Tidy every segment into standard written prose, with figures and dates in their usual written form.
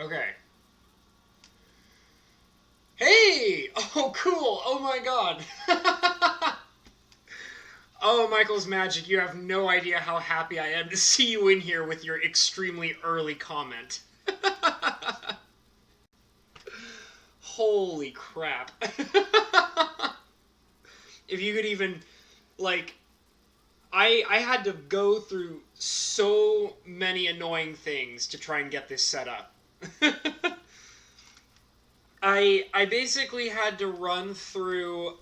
Okay. Hey! Oh, cool! Oh my god! Oh, Michael's Magic, you have no idea how happy I am to see you in here with your extremely early comment. Holy crap. If you could even, like, I had to go through so many annoying things to try and get this set up. I basically had to run through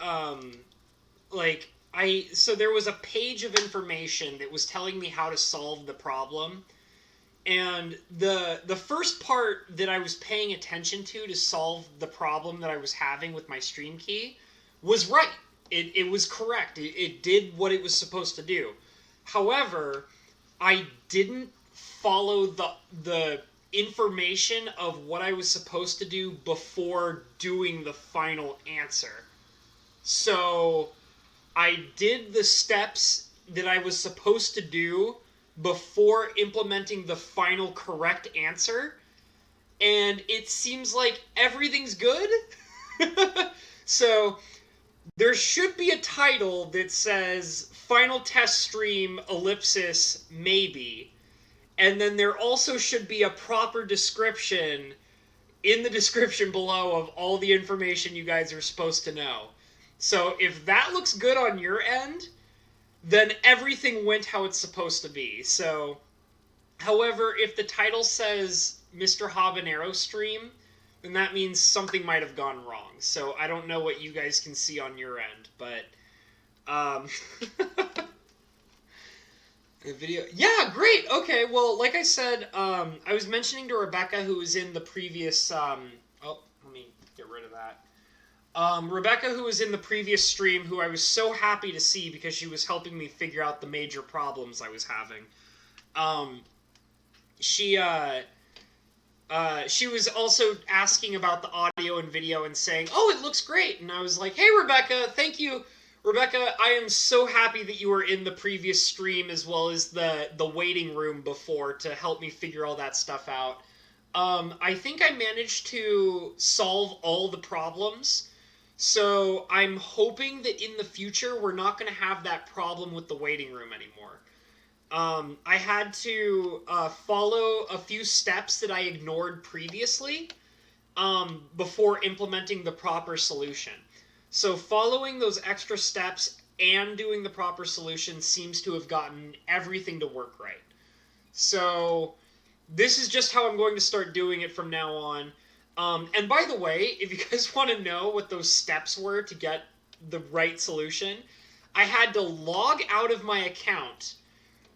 like I so there was a page of information that was telling me how to solve the problem, and the first part that I was paying attention to solve the problem that I was having with my stream key was right. It was correct. It did what it was supposed to do. However, I didn't follow the information of what I was supposed to do before doing the final answer. So I did the steps that I was supposed to do before implementing the final correct answer, and it seems like everything's good. So there should be a title that says final test stream ellipsis maybe, and then there also should be a proper description in the description below of all the information you guys are supposed to know. So if that looks good on your end, then everything went how it's supposed to be. So, however, if the title says Mr. Habanero Stream, then that means something might have gone wrong. So I don't know what you guys can see on your end, but um, the video. Yeah, great. Okay, well, like I said, I was mentioning to Rebecca, who was in the previous. Oh, let me get rid of that. Rebecca, who was in the previous stream, who I was so happy to see because she was helping me figure out the major problems I was having. Um, she she was also asking about the audio and video and saying, "Oh, it looks great." And I was like, "Hey, Rebecca, thank you, Rebecca. I am so happy that you were in the previous stream as well as the waiting room before to help me figure all that stuff out." I think I managed to solve all the problems. So I'm hoping that in the future we're not going to have that problem with the waiting room anymore. I had to follow a few steps that I ignored previously before implementing the proper solution. So following those extra steps and doing the proper solution seems to have gotten everything to work right. So this is just how I'm going to start doing it from now on. And by the way, if you guys want to know what those steps were to get the right solution, I had to log out of my account,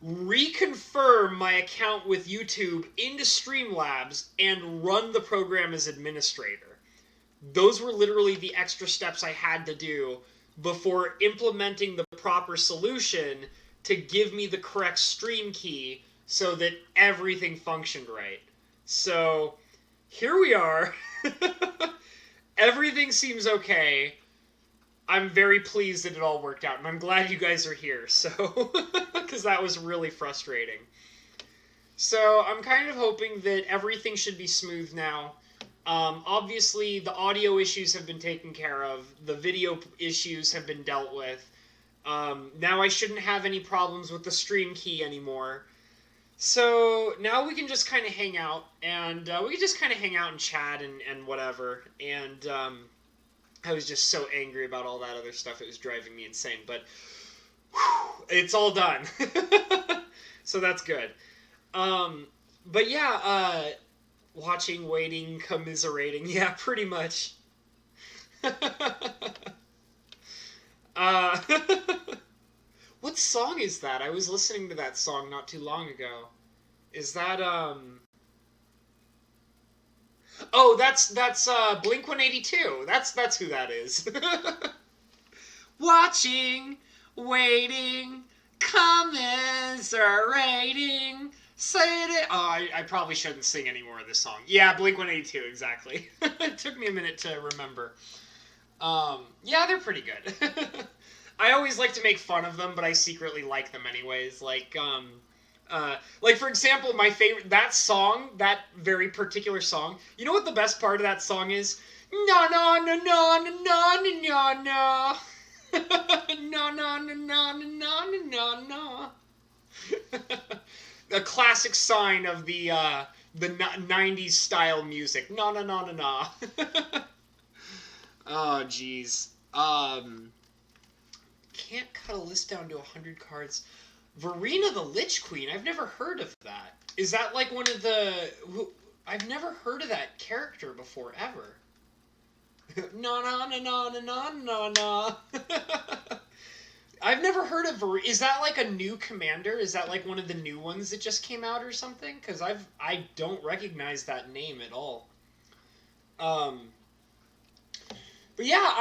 reconfirm my account with YouTube into Streamlabs, and run the program as administrator. Those were literally the extra steps I had to do before implementing the proper solution to give me the correct stream key so that everything functioned right. So here we are. Everything seems okay. I'm very pleased that it all worked out, and I'm glad you guys are here. So, because that was really frustrating. So I'm kind of hoping that everything should be smooth now. Obviously, the audio issues have been taken care of. The video issues have been dealt with. Now I shouldn't have any problems with the stream key anymore. So now we can just kind of hang out, and we can just kind of hang out and chat and whatever. And I was just so angry about all that other stuff; it was driving me insane. But whew, it's all done, so that's good. But yeah, watching, waiting, commiserating. Yeah, pretty much. uh, what song is that? I was listening to that song not too long ago. Is that Oh, that's Blink 182. That's who that is. Watching, waiting, commiserating. Say it. Oh, I probably shouldn't sing any more of this song. Yeah, Blink 182, exactly. It took me a minute to remember. Yeah, they're pretty good. I always like to make fun of them, but I secretly like them anyways. Like, Like, for example, my favorite, that song, that very particular song, you know what the best part of that song is? No, no, no, no, no, no, no, no. No, no, no, no, no, no, no, no. A classic sign of the 90s style music. No, no, no, no, no. Oh, jeez. Can't cut a list down to 100 cards. Verena the Lich Queen. I've never heard of that. Is that like one of the? I've never heard of that character before ever. No, no, no, no, no, no, no, no. I've never heard of Verena. Is that like a new commander? Is that like one of the new ones that just came out or something? Because I don't recognize that name at all. Um, but yeah,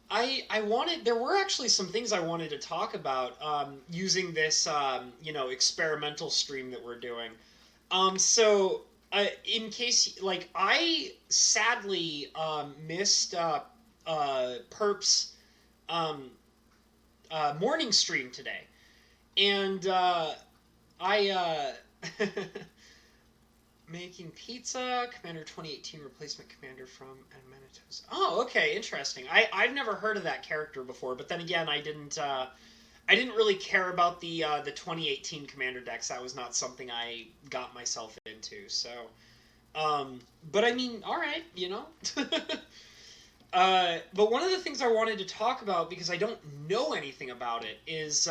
I wanted, there were actually some things I wanted to talk about using this experimental stream that we're doing. So in case, like, I sadly missed Perp's um, morning stream today, and I making pizza, Commander 2018 replacement commander from Admanitos. Oh, okay, interesting. I've never heard of that character before, but then again, I didn't really care about the 2018 commander decks. That was not something I got myself into. So, but I mean, all right, you know. But one of the things I wanted to talk about, because I don't know anything about it, is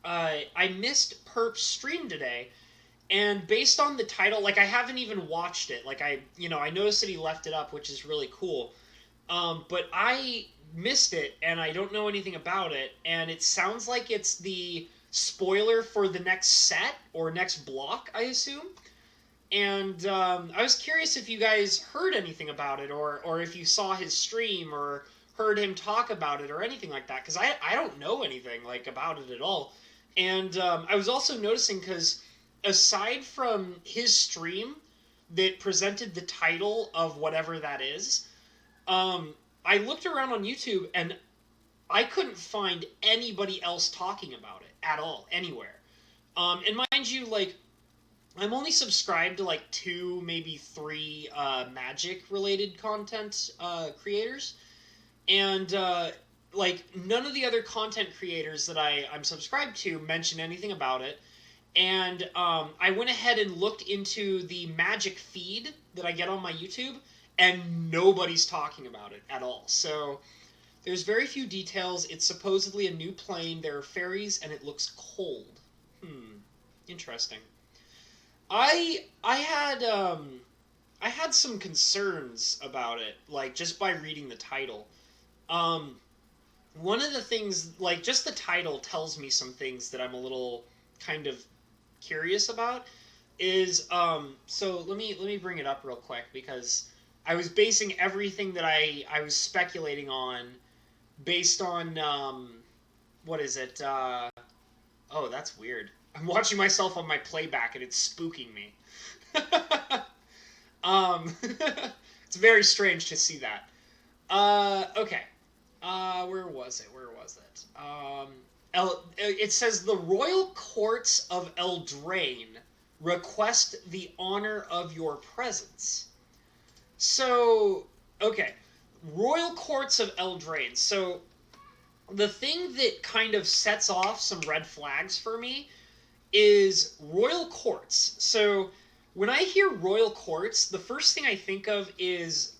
I missed Perp's stream today. And based on the title, like, I haven't even watched it. Like, I noticed that he left it up, which is really cool. But I missed it, and I don't know anything about it. And it sounds like it's the spoiler for the next set, or next block, I assume. And I was curious if you guys heard anything about it, or if you saw his stream, or heard him talk about it, or anything like that. Because I don't know anything, like, about it at all. And I was also noticing, because aside from his stream that presented the title of whatever that is, I looked around on YouTube and I couldn't find anybody else talking about it at all, anywhere. And mind you, like, I'm only subscribed to like 2, maybe 3 Magic-related content creators, and like, none of the other content creators that I'm subscribed to mention anything about it. And I went ahead and looked into the Magic feed that I get on my YouTube, and nobody's talking about it at all. So there's very few details. It's supposedly a new plane. There are fairies, and it looks cold. Interesting. I had some concerns about it, like, just by reading the title. One of the things, like, just the title tells me some things that I'm a little kind of curious about. Is so let me bring it up real quick, because I was basing everything that I was speculating on based on what is it? Oh, that's weird. I'm watching myself on my playback and it's spooking me. It's very strange to see that. Okay. Where was it? Where was it? It says the Royal Courts of Eldraine request the honor of your presence. So, okay. Royal Courts of Eldraine. So, the thing that kind of sets off some red flags for me is Royal Courts. So, when I hear Royal Courts, the first thing I think of is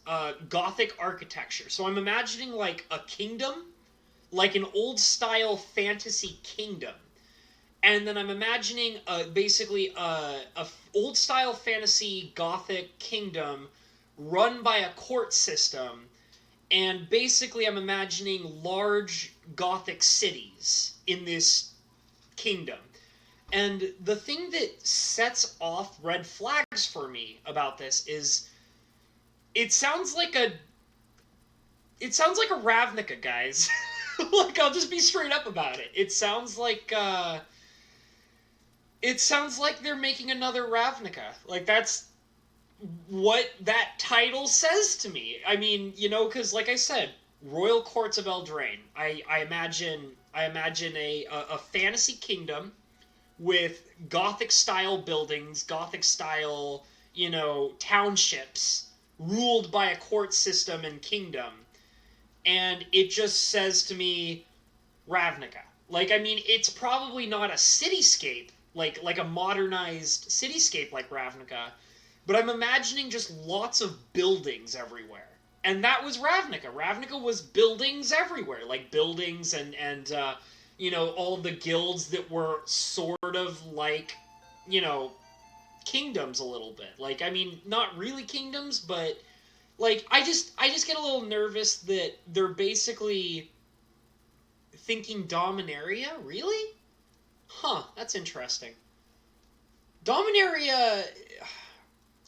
Gothic architecture. So I'm imagining like a kingdom, like an old-style fantasy kingdom. And then I'm imagining basically a old-style fantasy Gothic kingdom run by a court system. And basically I'm imagining large Gothic cities in this kingdom. And the thing that sets off red flags for me about this is it sounds like a Ravnica, guys. Like, I'll just be straight up about it. It sounds like they're making another Ravnica. Like, that's what that title says to me. I mean, you know, because like I said, Royal Courts of Eldraine. I imagine a fantasy kingdom with Gothic style buildings, Gothic style, townships ruled by a court system and kingdom. And it just says to me, Ravnica. Like, I mean, it's probably not a cityscape, like a modernized cityscape like Ravnica, but I'm imagining just lots of buildings everywhere. And that was Ravnica. Ravnica was buildings everywhere, like buildings and all the guilds that were sort of like, you know, kingdoms a little bit. Like, I mean, not really kingdoms, but like I just get a little nervous that they're basically thinking Dominaria? Really? Huh, that's interesting. Dominaria.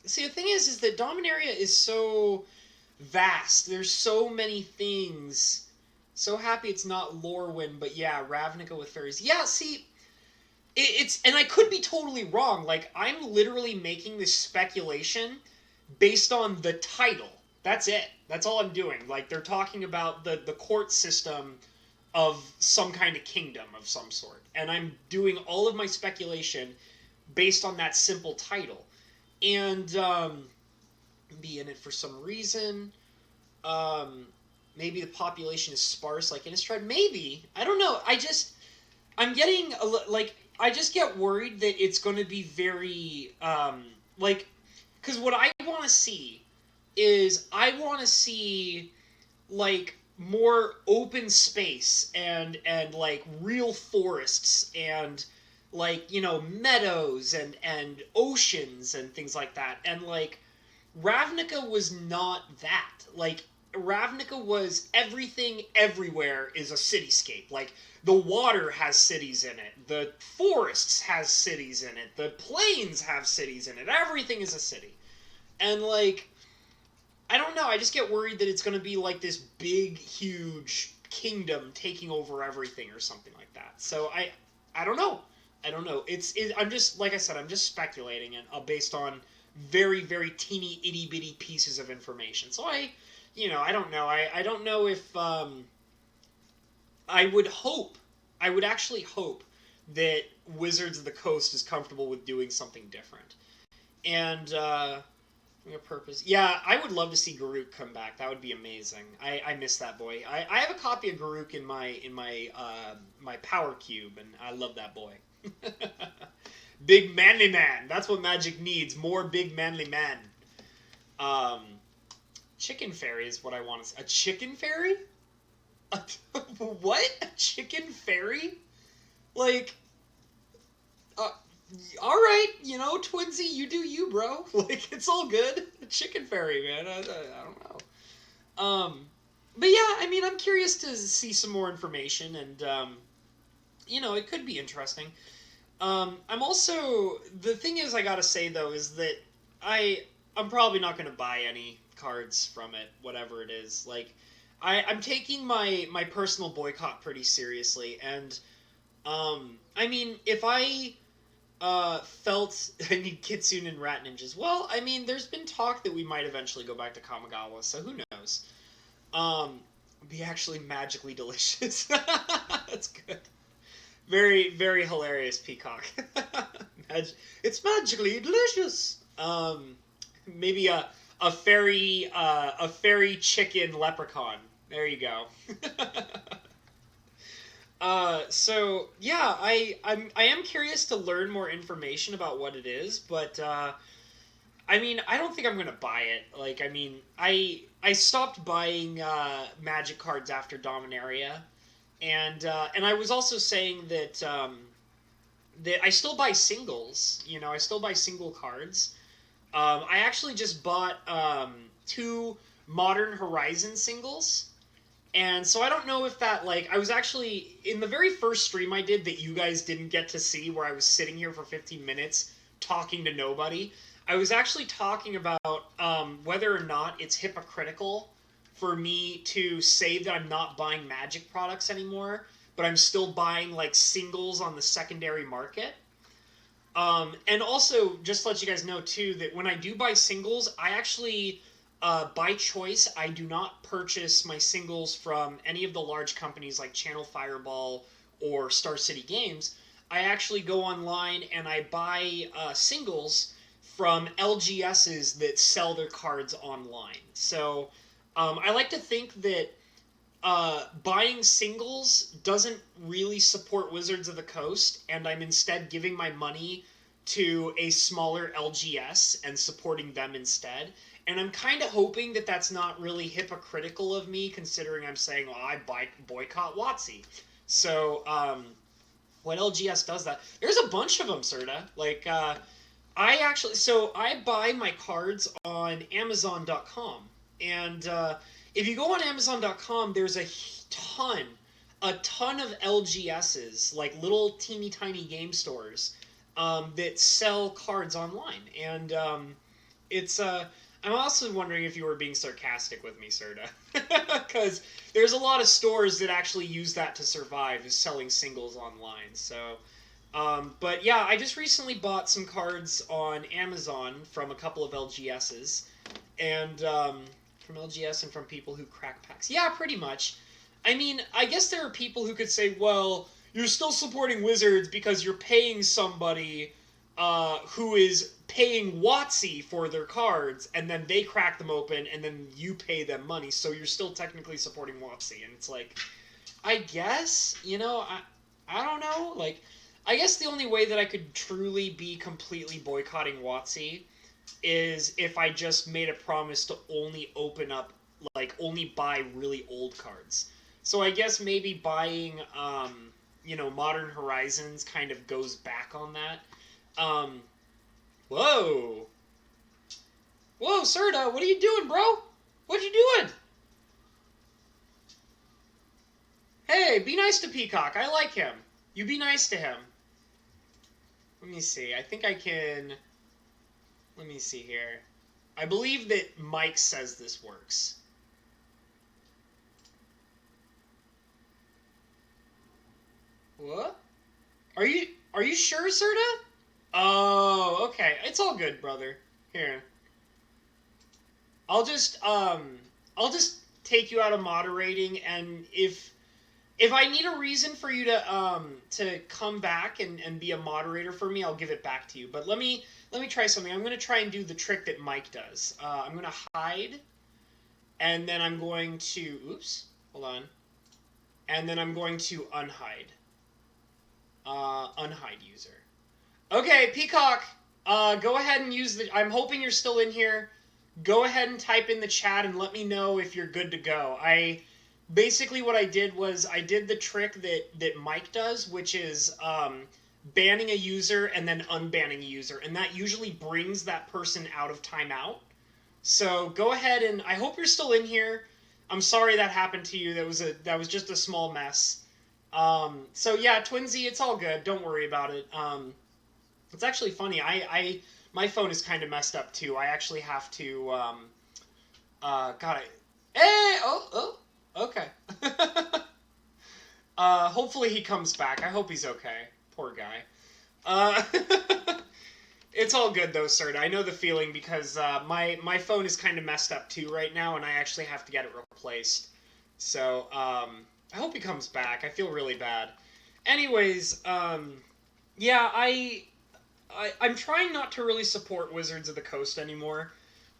See, the thing is that Dominaria is so vast. There's so many things. So happy it's not Lorwyn, but yeah, Ravnica with fairies. Yeah, see, it's and I could be totally wrong. Like I'm literally making this speculation based on the title. That's it. That's all I'm doing. Like they're talking about the court system of some kind of kingdom of some sort, and I'm doing all of my speculation based on that simple title. And be in it for some reason. Um, Maybe the population is sparse like Innistrad. Maybe I don't know. I'm getting like I just get worried that it's going to be very like because what I want to see is I want to see like more open space and like real forests and like meadows and oceans and things like that. And like Ravnica was not that. Like Ravnica was everything everywhere is a cityscape. Like the water has cities in it, the forests has cities in it, the plains have cities in it. Everything is a city. And like I don't know, I just get worried that it's going to be like this big huge kingdom taking over everything or something like that. So I don't know. I don't know. I'm just like I said, I'm just speculating and based on very very teeny itty bitty pieces of information. So I don't know. I don't know if I would hope, I would actually hope that Wizards of the Coast is comfortable with doing something different. And a purpose. Yeah, I would love to see Garuk come back. That would be amazing. I miss that boy. I have a copy of Garuk in my power cube, and I love that boy. Big manly man. That's what Magic needs. More big manly man. Um, Chicken fairy is what I want to. A chicken fairy? A, what? A chicken fairy? Like, uh, all right, Twinsy, you do you, bro. Like, it's all good. A chicken fairy, man. I don't know. But yeah, I mean, I'm curious to see some more information, and it could be interesting. I'm also the thing is, I gotta say though, is that I'm probably not gonna buy any cards from it, whatever it is. Like, I'm taking my personal boycott pretty seriously, and I mean, if I felt I need Kitsune and Rat Ninjas. Well, I mean, there's been talk that we might eventually go back to Kamigawa, so who knows? Be actually magically delicious. That's good. Very, very hilarious, Peacock. It's magically delicious. Maybe a fairy chicken leprechaun. There you go. So yeah, I am curious to learn more information about what it is, but I mean, I don't think I'm gonna buy it. Like, I mean, I stopped buying Magic cards after Dominaria, and I was also saying that I still buy singles. I still buy single cards. I actually just bought two Modern Horizon singles. And so I don't know if that, like, I was actually, in the very first stream I did that you guys didn't get to see, where I was sitting here for 15 minutes talking to nobody, I was actually talking about whether or not it's hypocritical for me to say that I'm not buying Magic products anymore, but I'm still buying, like, singles on the secondary market. And also, just to let you guys know, too, that when I do buy singles, I actually, by choice, I do not purchase my singles from any of the large companies like Channel Fireball or Star City Games. I actually go online and I buy singles from LGSs that sell their cards online. So I like to think that buying singles doesn't really support Wizards of the Coast, and I'm instead giving my money to a smaller LGS and supporting them instead. And I'm kind of hoping that that's not really hypocritical of me, considering I'm saying, well, boycott WotC. So, when LGS does that, there's a bunch of them, Serta. Like, I buy my cards on Amazon.com. And if you go on Amazon.com, there's ton, a ton of LGSs, like little teeny tiny game stores, that sell cards online. And it's I'm also wondering if you were being sarcastic with me, Serta, because there's a lot of stores that actually use that to survive, is selling singles online. So, but yeah, I just recently bought some cards on Amazon from a couple of LGSs, and from LGS and from people who crack packs. Yeah, pretty much. I mean, I guess there are people who could say, well, you're still supporting Wizards because you're paying somebody who is paying WotC for their cards, and then they crack them open, and then you pay them money, so you're still technically supporting WotC. And it's like, I guess, I don't know. Like, I guess the only way that I could truly be completely boycotting WotC is if I just made a promise to only open up, like, only buy really old cards. So I guess maybe buying, Modern Horizons kind of goes back on that. Um, whoa. Whoa, Serta, what are you doing, bro? What you doing? Hey, be nice to Peacock. I like him. You be nice to him. Let me see. I think I can... Let me see here. I believe that Mike says this works. What? Are you sure, Serta? Oh, okay. It's all good, brother. Here. I'll just I'll just take you out of moderating, and if I need a reason for you to come back and be a moderator for me, I'll give it back to you. But let me try something. I'm gonna try and do the trick that Mike does. I'm gonna hide, and then I'm going to hold on, and then I'm going to unhide. Unhide user. Okay, Peacock. Go ahead and use the. I'm hoping you're still in here. Go ahead and type in the chat and let me know if you're good to go. Basically what I did was I did the trick that Mike does, which is banning a user and then unbanning a user, and that usually brings that person out of timeout. So go ahead, and I hope you're still in here. I'm sorry that happened to you. That was just a small mess. So yeah, Twinsy, it's all good. Don't worry about it. It's actually funny. My phone is kind of messed up too. I actually have to okay. Hopefully he comes back. I hope he's okay. Poor guy. Uh, it's all good though, sir. I know the feeling because my phone is kind of messed up too right now, and I actually have to get it replaced. So I hope he comes back. I feel really bad. Anyways, yeah, I'm trying not to really support Wizards of the Coast anymore,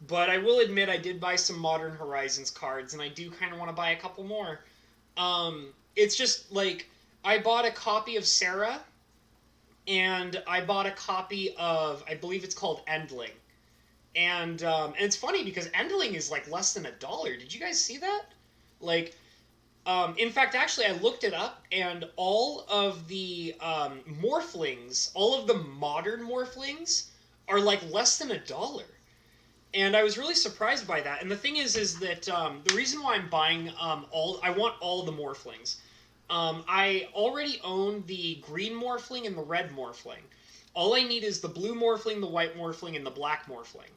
but I will admit I did buy some Modern Horizons cards, and I do kind of want to buy a couple more. It's just, like, I bought a copy of Sarah, and I bought a copy of, I believe it's called Endling. And it's funny because Endling is, like, less than $1. Did you guys see that? Like, in fact, actually, I looked it up, and all of the morphlings, all of the modern morphlings, are like less than $1. And I was really surprised by that. And the thing is that the reason why I'm buying I want all the morphlings. I already own the green morphling and the red morphling. All I need is the blue morphling, the white morphling, and the black morphling.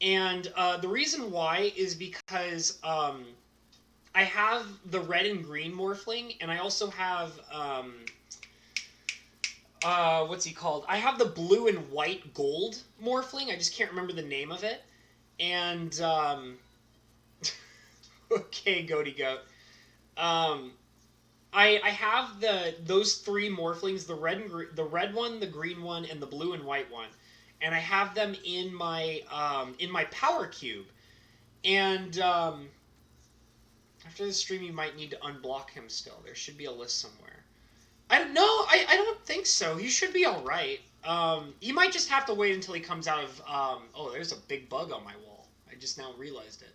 And the reason why is because I have the red and green morphling, and I also have what's he called? I have the blue and white gold morphling. I just can't remember the name of it. And okay, Goaty Goat. I have those three morphlings, the red one, the green one, and the blue and white one, and I have them in my power cube. And after the stream, you might need to unblock him still. There should be a list somewhere. I don't know. I don't think so. He should be all right. He might just have to wait until he comes out of. Oh, there's a big bug on my wall. I just now realized it.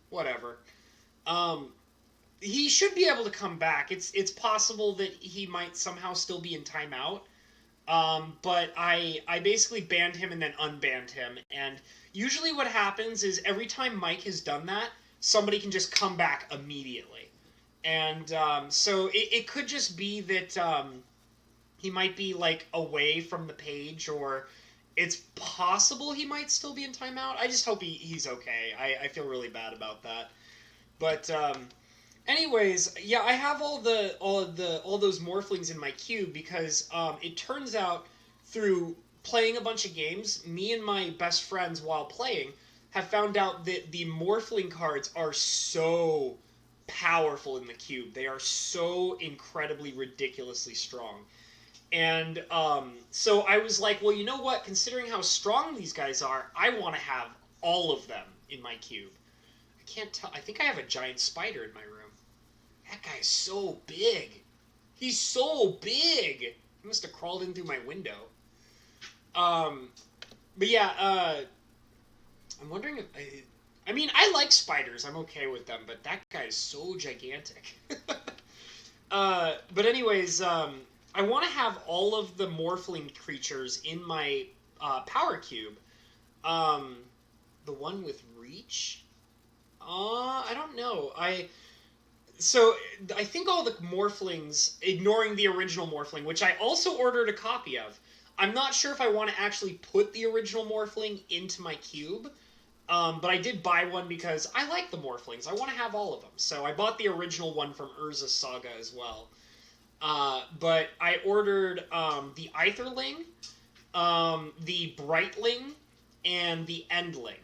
Whatever. Um, he should be able to come back. It's possible that he might somehow still be in timeout. But I basically banned him and then unbanned him. And usually what happens is every time Mike has done that, somebody can just come back immediately. And so it could just be that he might be like away from the page, or it's possible he might still be in timeout. I just hope he's okay. I feel really bad about that. But anyways, yeah, I have all those morphlings in my cube because it turns out through playing a bunch of games, me and my best friends while playing have found out that the morphling cards are so powerful in the cube. They are so incredibly ridiculously strong. And so I was like, well, you know what? Considering how strong these guys are, I want to have all of them in my cube. I can't tell. I think I have a giant spider in my room. That guy's so big. He's so big. He must have crawled in through my window. Um, but yeah, I'm wondering if I mean, I like spiders. I'm okay with them, but that guy is so gigantic. But anyways, I want to have all of the morphling creatures in my power cube. Um, the one with reach. I don't know. So I think all the morphlings, ignoring the original morphling, which I also ordered a copy of. I'm not sure if I want to actually put the original morphling into my cube, but I did buy one because I like the morphlings. I want to have all of them. So I bought the original one from Urza's Saga as well. But I ordered the Aetherling, the Brightling, and the Endling.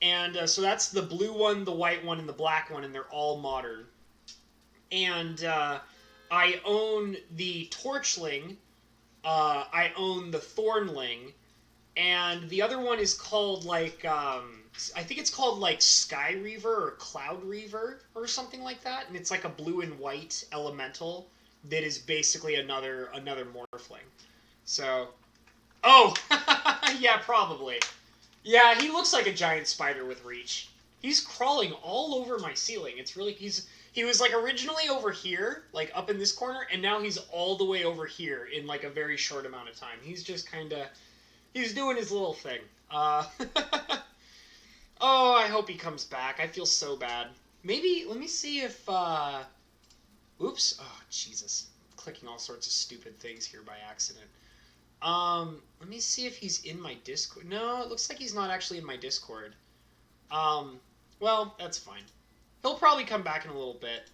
And so that's the blue one, the white one, and the black one, and they're all modern. And I own the Torchling, I own the Thornling, and the other one is called like I think it's called like Sky Reaver or Cloud Reaver or something like that, and it's like a blue and white elemental that is basically another morphling. So, oh, yeah, probably. Yeah, he looks like a giant spider with reach. He's crawling all over my ceiling. It's really he was like originally over here, like up in this corner, and now he's all the way over here in like a very short amount of time. He's just kind of he's doing his little thing. Oh, I hope he comes back. I feel so bad. Maybe let me see if oops. Oh, Jesus. I'm clicking all sorts of stupid things here by accident. Let me see if he's in my Discord. No, it looks like he's not actually in my Discord. Um, well, that's fine. He'll probably come back in a little bit.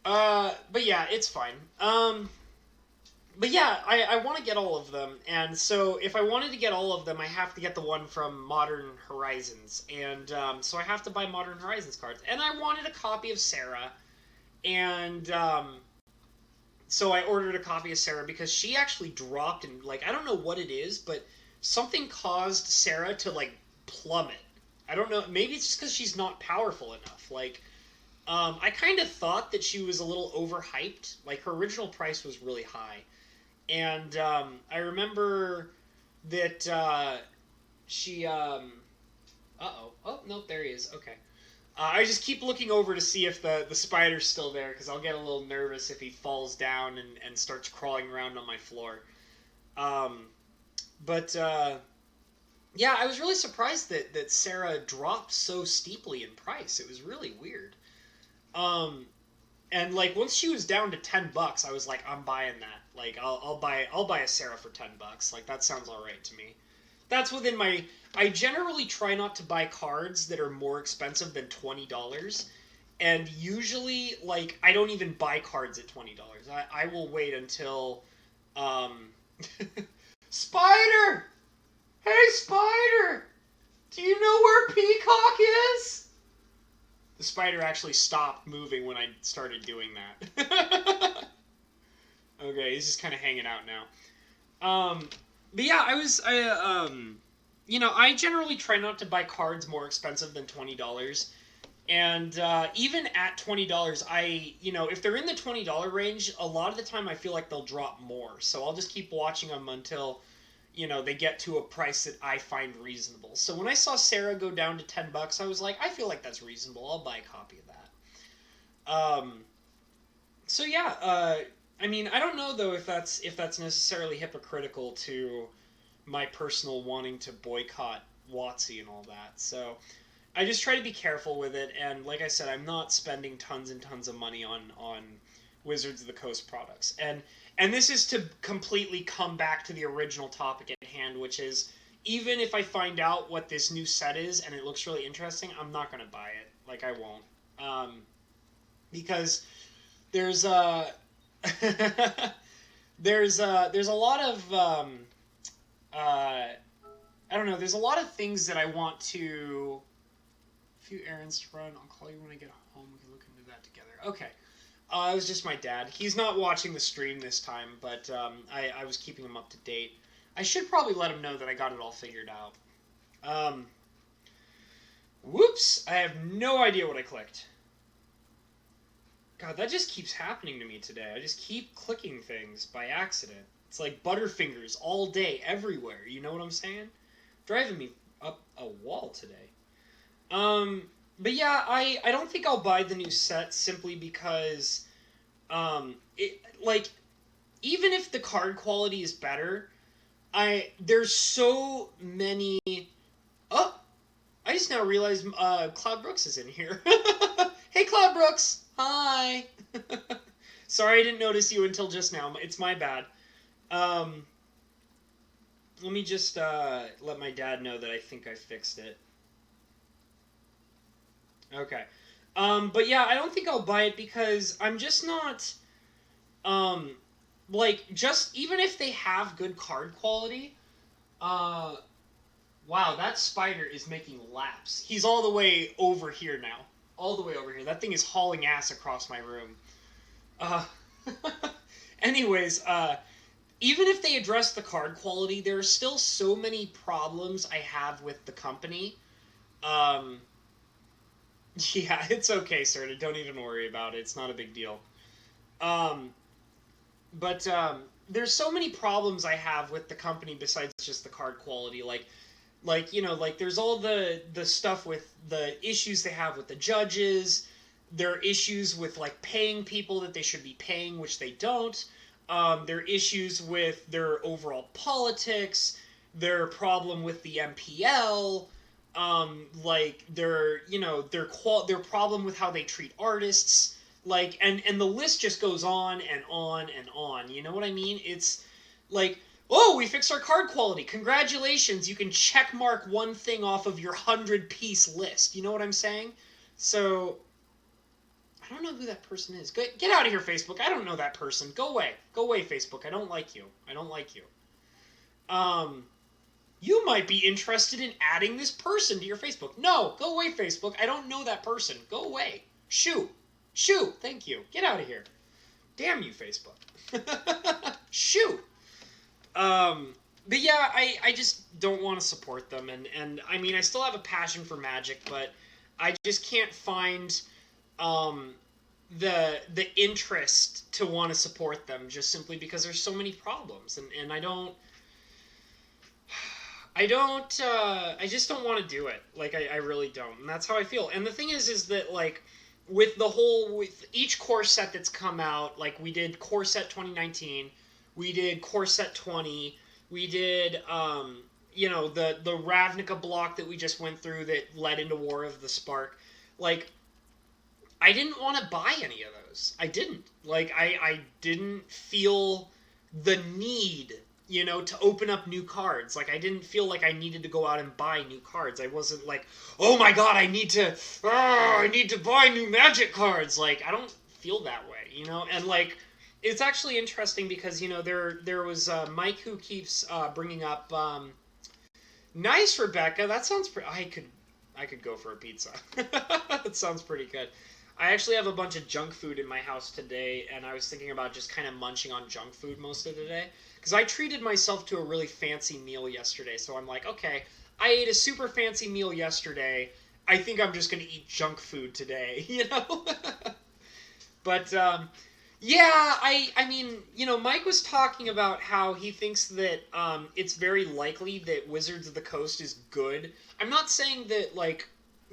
But yeah, it's fine. But yeah, I want to get all of them, and so if I wanted to get all of them, I have to get the one from Modern Horizons, and so I have to buy Modern Horizons cards. And I wanted a copy of Sarah, and so I ordered a copy of Sarah because she actually dropped, and like I don't know what it is, but something caused Sarah to like plummet. I don't know. Maybe it's just because she's not powerful enough. Like, I kind of thought that she was a little overhyped. Like her original price was really high, and I remember that she. Uh-oh. Oh, nope, there he is. Okay. I just keep looking over to see if the spider's still there, because I'll get a little nervous if he falls down and starts crawling around on my floor. Um, but yeah, I was really surprised that Sarah dropped so steeply in price. It was really weird. Um, and like once she was down to $10, I was like, I'm buying that. Like I'll buy a Sarah for $10. Like that sounds all right to me. That's within my. I generally try not to buy cards that are more expensive than $20, and usually like I don't even buy cards at $20. I will wait until. Um, Spider! Hey, Spider! Do you know where Peacock is? spider actually stopped moving when I started doing that. Okay, he's just kind of hanging out now. But yeah, I generally try not to buy cards more expensive than $20. And even at $20, if they're in the $20 range, a lot of the time I feel like they'll drop more. So I'll just keep watching them until, they get to a price that I find reasonable. So when I saw Sarah go down to $10, I was like, I feel like that's reasonable. I'll buy a copy of that. So yeah, I don't know though if that's necessarily hypocritical to my personal wanting to boycott WotC and all that. So I just try to be careful with it, and like I said, I'm not spending tons and tons of money on Wizards of the Coast products. And this is to completely come back to the original topic at hand, which is even if I find out what this new set is and it looks really interesting, I'm not going to buy it. Like, I won't. Because there's there's a lot of I don't know, there's a lot of things that I want to few errands to run. I'll call you when I get home. We can look into that together. Okay. It was just my dad. He's not watching the stream this time, but I was keeping him up to date. I should probably let him know that I got it all figured out. Whoops! I have no idea what I clicked. God, that just keeps happening to me today. I just keep clicking things by accident. It's like Butterfingers all day, everywhere. You know what I'm saying? Driving me up a wall today. But yeah, I don't think I'll buy the new set simply because, even if the card quality is better, there's so many. Oh, I just now realized Cloud Brooks is in here. Hey, Cloud Brooks. Hi. Sorry, I didn't notice you until just now. It's my bad. Let me just let my dad know that I think I fixed it. Okay. But yeah, I don't think I'll buy it because I'm just not, just even if they have good card quality, wow, that spider is making laps. He's all the way over here now. All the way over here. That thing is hauling ass across my room. Anyways, even if they address the card quality, there are still so many problems I have with the company. Yeah, it's okay, sir. Don't even worry about it. It's not a big deal. But there's so many problems I have with the company besides just the card quality. There's all the stuff with the issues they have with the judges. There are issues with, paying people that they should be paying, which they don't. There are issues with their overall politics. Their problem with the MPL. Their problem with how they treat artists, and the list just goes on and on and on. You know what I mean? It's like, oh, we fixed our card quality. Congratulations, you can check mark one thing off of your 100-piece list. You know what I'm saying? So, I don't know who that person is. Get out of here, Facebook. I don't know that person. Go away. Go away, Facebook. I don't like you. I don't like you. You might be interested in adding this person to your Facebook. No, go away, Facebook. I don't know that person. Go away. Shoo. Shoo. Thank you. Get out of here. Damn you, Facebook. Shoo. But yeah, I just don't want to support them. And I mean, I still have a passion for Magic, but I just can't find the interest to want to support them just simply because there's so many problems. And I just don't want to do it. I really don't. And that's how I feel. And the thing is that, with each core set that's come out, we did core set 2019, we did core set 20, we did, the Ravnica block that we just went through that led into War of the Spark. I didn't want to buy any of those. I didn't. I didn't feel the need to open up new cards. I didn't feel like I needed to go out and buy new cards. I wasn't like, oh my god, I need to buy new Magic cards. I don't feel that way, And, it's actually interesting because, there was Mike who keeps bringing up, nice, Rebecca, that sounds pretty, I could go for a pizza. That sounds pretty good. I actually have a bunch of junk food in my house today, and I was thinking about just kind of munching on junk food most of the day. Because I treated myself to a really fancy meal yesterday, so I'm like, okay, I ate a super fancy meal yesterday. I think I'm just going to eat junk food today, you know? But, yeah, I mean, Mike was talking about how he thinks that it's very likely that Wizards of the Coast is good. I'm not saying that, like,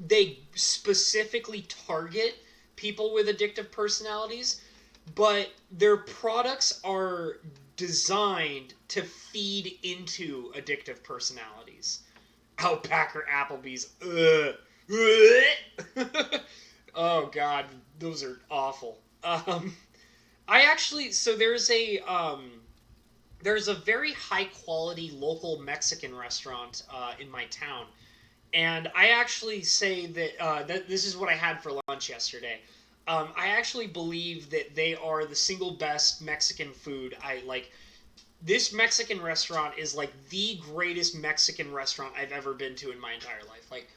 they specifically target people with addictive personalities, but their products are designed to feed into addictive personalities. Outbacker Applebee's. Ugh. Oh, God. Those are awful. I actually... So there's a very high-quality local Mexican restaurant in my town. And I actually say that this is what I had for lunch yesterday. I actually believe that they are the single best Mexican food. This Mexican restaurant is like the greatest Mexican restaurant I've ever been to in my entire life. Like,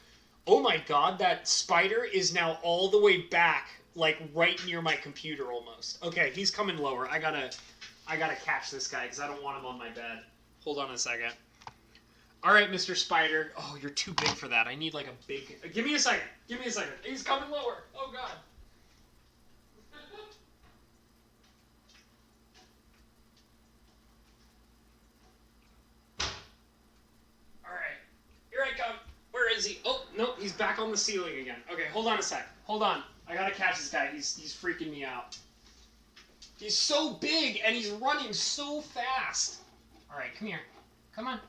oh my God, that spider is now all the way back, like right near my computer almost. Okay, he's coming lower. I gotta catch this guy because I don't want him on my bed. Hold on a second. All right, Mr. Spider. Oh, you're too big for that. I need like a big... Give me a second. Give me a second. He's coming lower. Oh, God. All right. Here I come. Where is he? Oh, no. He's back on the ceiling again. Okay, hold on a sec. Hold on. I gotta catch this guy. He's freaking me out. He's so big, and he's running so fast. All right, come here. Come on.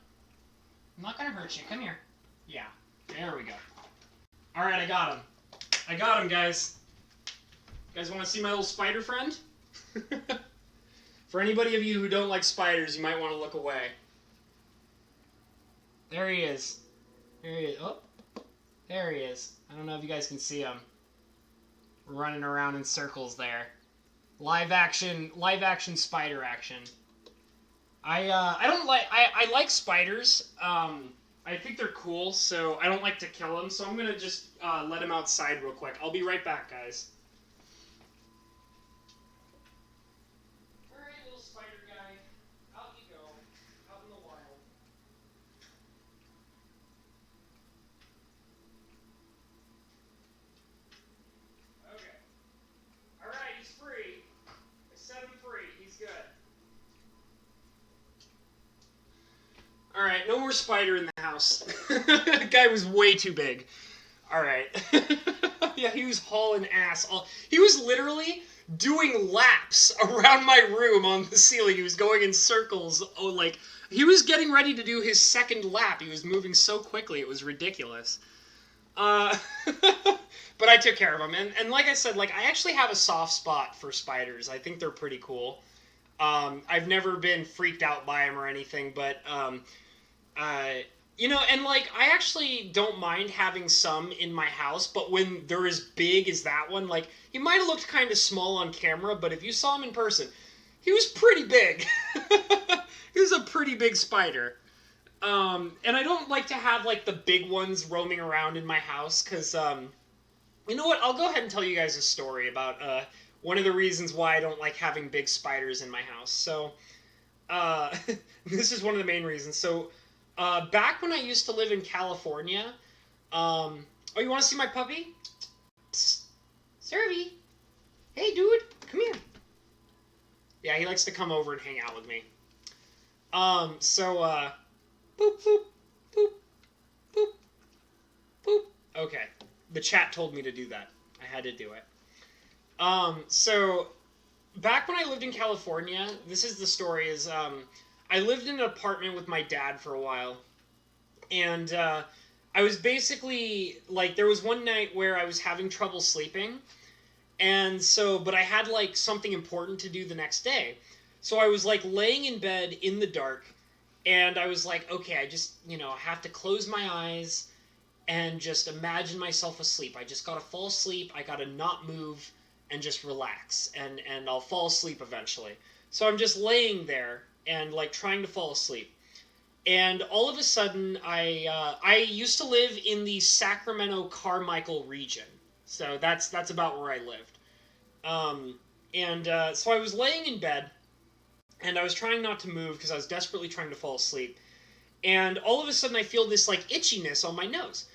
I'm not gonna hurt you. Come here. Yeah. There we go. All right, I got him. I got him, guys. You guys want to see my little spider friend? For anybody of you who don't like spiders, you might want to look away. There he is. There he is. Oh, there he is. I don't know if you guys can see him. Running around in circles there. Live action spider action. I don't like... I like spiders. I think they're cool, so I don't like to kill them, so I'm going to just let them outside real quick. I'll be right back, guys. Alright, little spider guy. Out you go. Out in the wild. Okay. Alright, he's free. I set him free. He's good. Alright, no more spider in the house. The guy was way too big. Alright. Yeah, he was hauling ass. He was literally doing laps around my room on the ceiling. He was going in circles. Oh, like, he was getting ready to do his second lap. He was moving so quickly. It was ridiculous. But I took care of him. And like I said, like, I actually have a soft spot for spiders. I think they're pretty cool. I've never been freaked out by them or anything, but... and like, I actually don't mind having some in my house, but when they're as big as that one, like, he might have looked kind of small on camera, but if you saw him in person, he was pretty big. He was a pretty big spider. And I don't like to have, like, the big ones roaming around in my house, because, you know what, I'll go ahead and tell you guys a story about, one of the reasons why I don't like having big spiders in my house. So, this is one of the main reasons. So, back when I used to live in California, oh, you want to see my puppy? Psst. Servy. Hey, dude, come here. Yeah, he likes to come over and hang out with me. Boop, boop, boop, boop, boop. Okay, the chat told me to do that. I had to do it. So, back when I lived in California, this is the story, is, I lived in an apartment with my dad for a while, and I was basically, like, there was one night where I was having trouble sleeping, and so, but I had, like, something important to do the next day. So I was, like, laying in bed in the dark, and I was like, okay, I just, have to close my eyes and just imagine myself asleep. I just gotta fall asleep, I gotta not move, and just relax, and I'll fall asleep eventually. So I'm just laying there, and, like, trying to fall asleep. And all of a sudden, I used to live in the Sacramento Carmichael region, so that's about where I lived. Um, and so I was laying in bed, and I was trying not to move because I was desperately trying to fall asleep. And all of a sudden, I feel this like itchiness on my nose,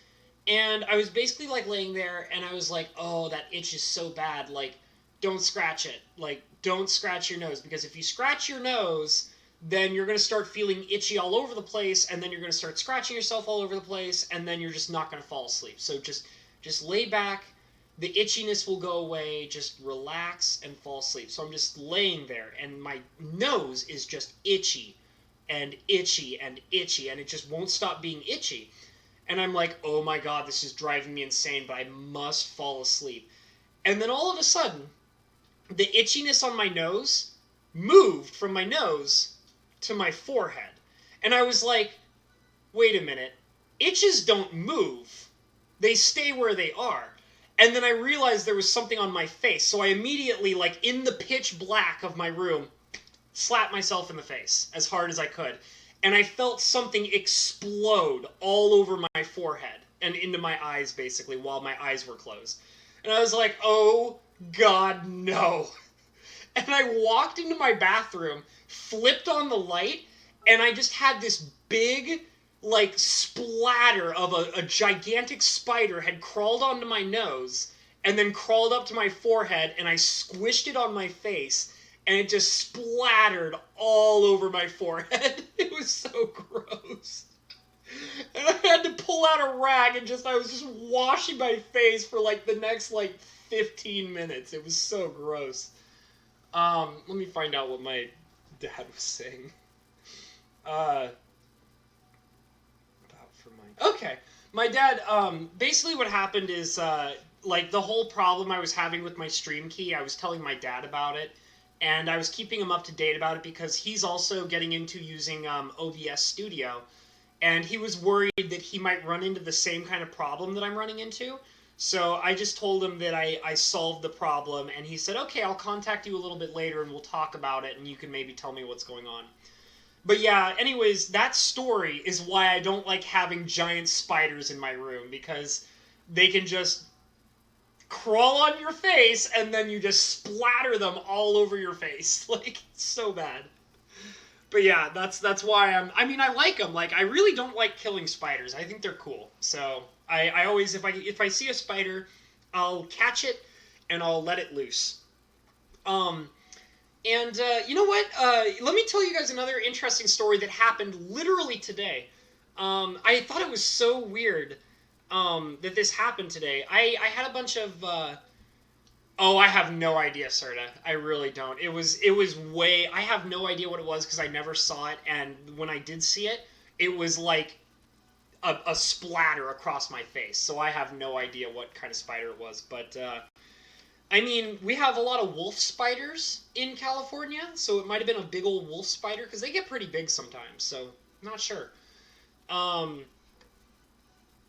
and I was basically like laying there, and I was like, "Oh, that itch is so bad! Like, don't scratch it! Like, don't scratch your nose, because if you scratch your nose, then you're gonna start feeling itchy all over the place, and then you're gonna start scratching yourself all over the place, and then you're just not gonna fall asleep. So just lay back. The itchiness will go away. Just relax and fall asleep." So I'm just laying there, and my nose is just itchy and itchy and itchy, and it just won't stop being itchy. And I'm like, oh my god, this is driving me insane, but I must fall asleep. And then all of a sudden, the itchiness on my nose moved from my nose to my forehead. And I was like, wait a minute, itches don't move, they stay where they are. And then I realized there was something on my face, so I immediately, like in the pitch black of my room, slapped myself in the face as hard as I could. And I felt something explode all over my forehead and into my eyes, basically, while my eyes were closed. And I was like, oh god, no. And I walked into my bathroom, flipped on the light, and I just had this big, like, splatter of a gigantic spider had crawled onto my nose and then crawled up to my forehead, and I squished it on my face, and it just splattered all over my forehead. It was so gross. And I had to pull out a rag and I was just washing my face for like the next like 15 minutes. It was so gross. Let me find out what my dad was saying. About for my okay, my dad. Basically, what happened is like the whole problem I was having with my stream key. I was telling my dad about it, and I was keeping him up to date about it because he's also getting into using OBS Studio, and he was worried that he might run into the same kind of problem that I'm running into. So I just told him that I solved the problem, and he said, okay, I'll contact you a little bit later and we'll talk about it, and you can maybe tell me what's going on. But yeah, anyways, that story is why I don't like having giant spiders in my room, because they can just crawl on your face and then you just splatter them all over your face. Like, it's so bad. But yeah, that's why I mean, I like them. Like, I really don't like killing spiders. I think they're cool. So I always, if I see a spider, I'll catch it and I'll let it loose. Um, and you know what? Let me tell you guys another interesting story that happened literally today. I thought it was so weird that this happened today. I had a bunch of oh, I have no idea, Serta. I really don't. It was way. I have no idea what it was because I never saw it, and when I did see it, it was like a splatter across my face. So I have no idea what kind of spider it was. But I mean, we have a lot of wolf spiders in California, so it might have been a big old wolf spider because they get pretty big sometimes. So not sure. Um,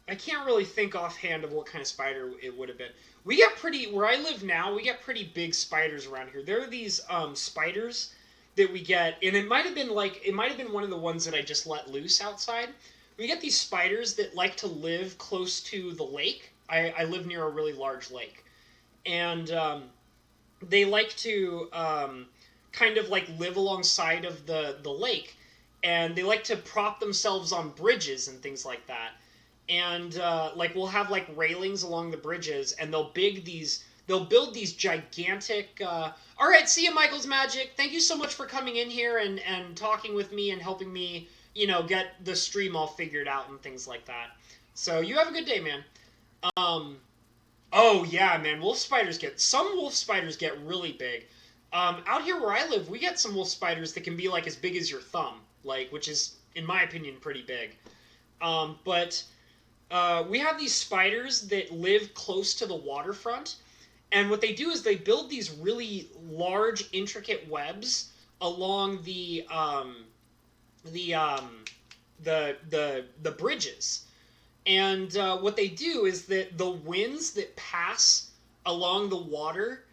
I can't really think offhand of what kind of spider it would have been. We get pretty where I live now. We get pretty big spiders around here. There are these spiders that we get, and it might have been one of the ones that I just let loose outside. We get these spiders that like to live close to the lake. I live near a really large lake, and they like to kind of like live alongside of the lake, and they like to prop themselves on bridges and things like that. And like we'll have like railings along the bridges, and they'll build these gigantic all right, see you, Michael's Magic. Thank you so much for coming in here and talking with me and helping me, get the stream all figured out and things like that. So you have a good day, man. um oh yeah, man, some wolf spiders get really big. Out here where I live, we get some wolf spiders that can be like as big as your thumb, like, which is in my opinion pretty big. But we have these spiders that live close to the waterfront, and what they do is they build these really large, intricate webs along the the bridges. And what they do is that the winds that pass along the water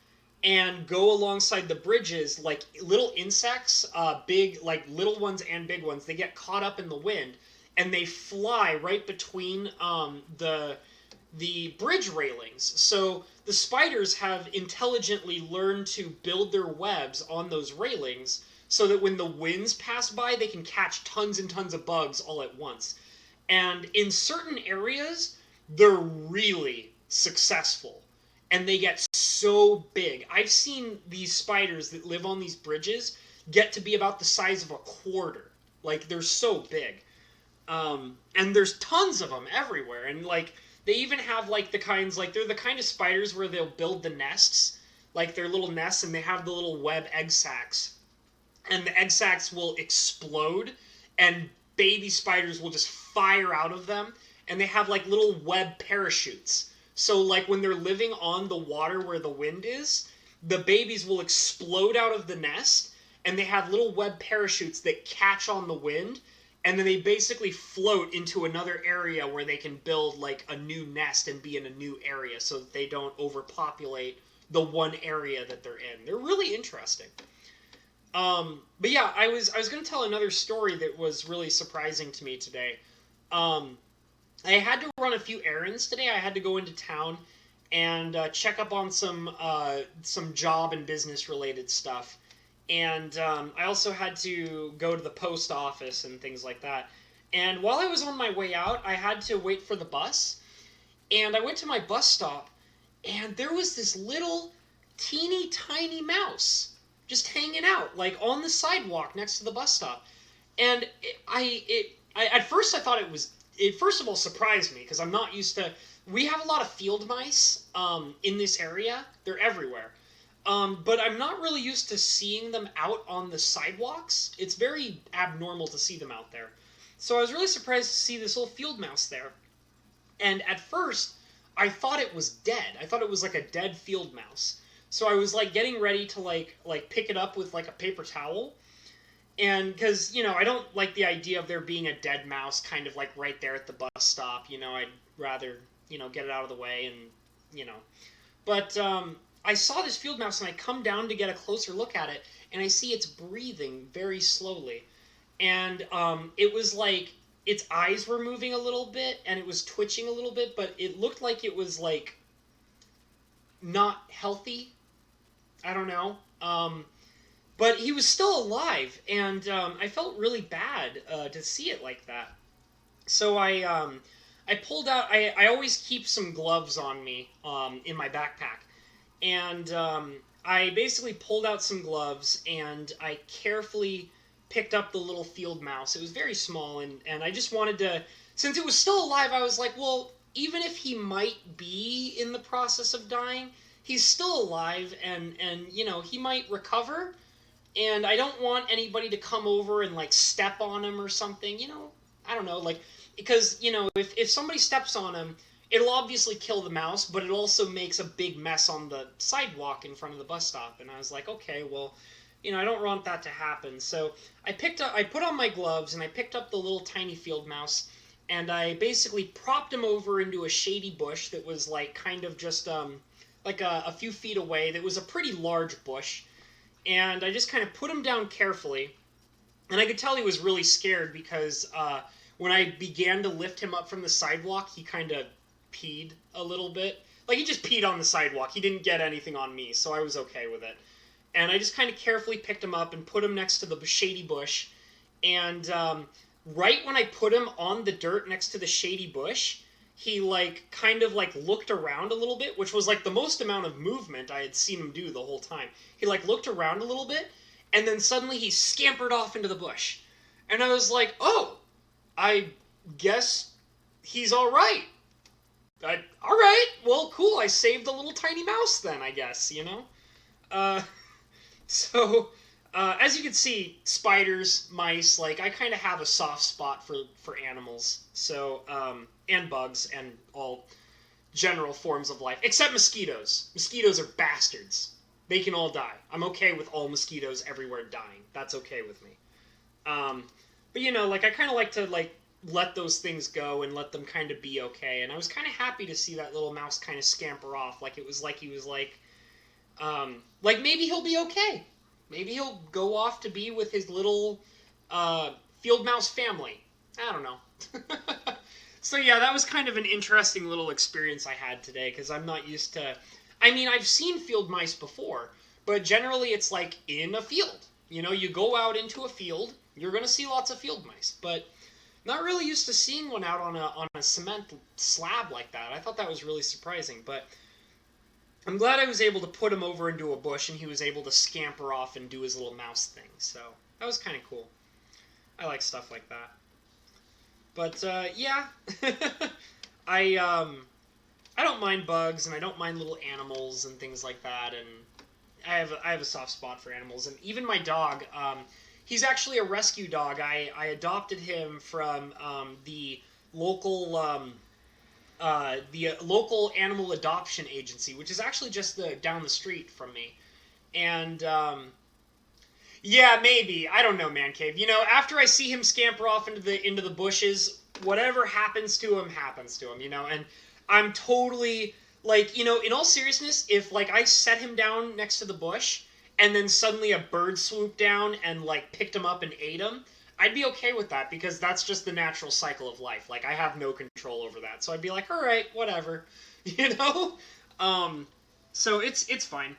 and go alongside the bridges like little insects, big, like little ones and big ones. They get caught up in the wind and they fly right between the bridge railings. So the spiders have intelligently learned to build their webs on those railings so that when the winds pass by, they can catch tons and tons of bugs all at once. And in certain areas, they're really successful and they get so big. I've seen these spiders that live on these bridges get to be about the size of a quarter. Like, they're so big. And there's tons of them everywhere. And, like, they even have, like, the kinds, like, they're the kind of spiders where they'll build the nests, like their little nests, and they have the little web egg sacs. And the egg sacs will explode, and baby spiders will just fire out of them, and they have, like, little web parachutes. So, like, when they're living on the water where the wind is, the babies will explode out of the nest, and they have little web parachutes that catch on the wind, and then they basically float into another area where they can build, like, a new nest and be in a new area so that they don't overpopulate the one area that they're in. They're really interesting. But yeah, I was going to tell another story that was really surprising to me today. Um, I had to run a few errands today. I had to go into town and check up on some job and business related stuff, and I also had to go to the post office and things like that. And while I was on my way out, I had to wait for the bus, and I went to my bus stop, and there was this little teeny tiny mouse just hanging out, like on the sidewalk next to the bus stop. And at first I thought it first of all surprised me because I'm not used to. We have a lot of field mice in this area. They're everywhere. But I'm not really used to seeing them out on the sidewalks. It's very abnormal to see them out there. So I was really surprised to see this little field mouse there. And at first, I thought it was dead. I thought it was like a dead field mouse. So I was like getting ready to like pick it up with like a paper towel. And because, I don't like the idea of there being a dead mouse kind of like right there at the bus stop. I'd rather, get it out of the way and. But I saw this field mouse and I come down to get a closer look at it and I see it's breathing very slowly. And it was like its eyes were moving a little bit and it was twitching a little bit, but it looked like it was like not healthy. I don't know. But he was still alive, and I felt really bad to see it like that. So I pulled out. I always keep some gloves on me in my backpack, and I basically pulled out some gloves and I carefully picked up the little field mouse. It was very small, and I just wanted to. Since it was still alive, I was like, well, even if he might be in the process of dying, he's still alive, and he might recover. And I don't want anybody to come over and like step on him or something, I don't know, like, because if somebody steps on him, it'll obviously kill the mouse, but it also makes a big mess on the sidewalk in front of the bus stop. And I was like, okay, well, I don't want that to happen. So I put on my gloves and I picked up the little tiny field mouse, and I basically propped him over into a shady bush that was like kind of just like a few feet away. That was a pretty large bush. And I just kind of put him down carefully. And I could tell he was really scared because when I began to lift him up from the sidewalk, he kind of peed a little bit. Like, he just peed on the sidewalk. He didn't get anything on me, so I was okay with it. And I just kind of carefully picked him up and put him next to the shady bush. And right when I put him on the dirt next to the shady bush, he kind of looked around a little bit, which was like the most amount of movement I had seen him do the whole time. He looked around a little bit, and then suddenly he scampered off into the bush. And I was like, oh, I guess he's all right. All right, well, cool. I saved the little tiny mouse then, I guess, Uh, so, as you can see, spiders, mice, I kind of have a soft spot for animals. So, and bugs and all general forms of life, except mosquitoes. Mosquitoes are bastards. They can all die. I'm okay with all mosquitoes everywhere dying. That's okay with me. But I kind of like to let those things go and let them kind of be okay. And I was kind of happy to see that little mouse kind of scamper off. It was like he was Like maybe he'll be okay. Maybe he'll go off to be with his little field mouse family. I don't know. So yeah, that was kind of an interesting little experience I had today because I'm not used to. I mean, I've seen field mice before, but generally it's like in a field. You know, you go out into a field, you're gonna see lots of field mice, but not really used to seeing one out on a cement slab like that. I thought that was really surprising, but I'm glad I was able to put him over into a bush and he was able to scamper off and do his little mouse thing. So that was kind of cool. I like stuff like that. But yeah, I I don't mind bugs and I don't mind little animals and things like that. And I have a soft spot for animals. And even my dog, he's actually a rescue dog. I adopted him from local the local animal adoption agency, which is actually just down the street from me. And yeah, maybe. I don't know, Man Cave. You know, after I see him scamper off into the bushes, whatever happens to him happens to him, you know? And I'm totally like, you know, in all seriousness, if like I set him down next to the bush and then suddenly a bird swooped down and like picked him up and ate him, I'd be okay with that because that's just the natural cycle of life. Like I have no control over that. So I'd be like, "All right, whatever." You know? Um so it's fine.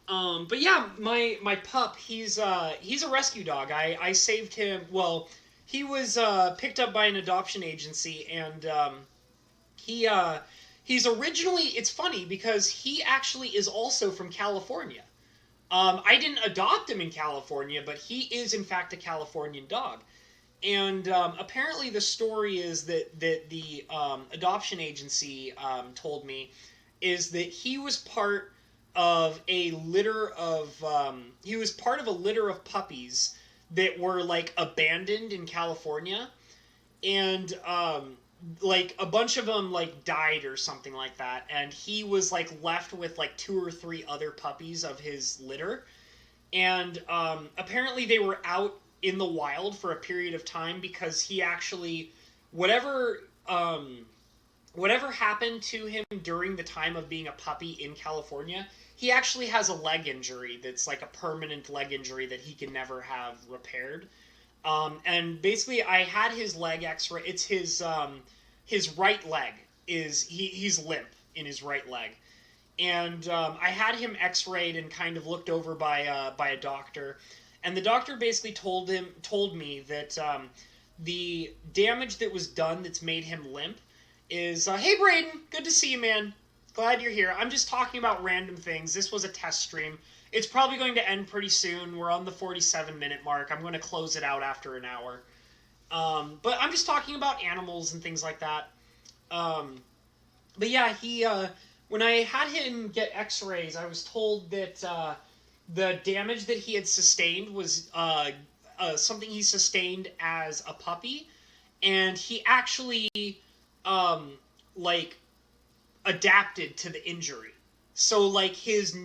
But yeah, my pup, he's a rescue dog. I saved him. Well, he was picked up by an adoption agency, and he he's originally. It's funny because he actually is also from California. I didn't adopt him in California, but he is in fact a Californian dog. And apparently, the story is that the adoption agency told me is that he was part of a litter of he was part of a litter of puppies that were like abandoned in California, and like a bunch of them like died or something like that, and he was like left with like two or three other puppies of his litter, and apparently they were out in the wild for a period of time because he actually whatever whatever happened to him during the time of being a puppy in California, he actually has a leg injury that's like a permanent leg injury that he can never have repaired. And basically, I had his leg X-ray. It's his right leg is he's limp in his right leg, and I had him X-rayed and kind of looked over by a doctor, and the doctor basically told me that the damage that was done that's made him limp is hey Braden, good to see you, man. Glad you're here. I'm just talking about random things. This was a test stream. It's probably going to end pretty soon. We're on the 47-minute mark. I'm going to close it out after an hour. But I'm just talking about animals and things like that. But yeah, he when I had him get X-rays, I was told that the damage that he had sustained was something he sustained as a puppy, and he actually um, like adapted to the injury. So like his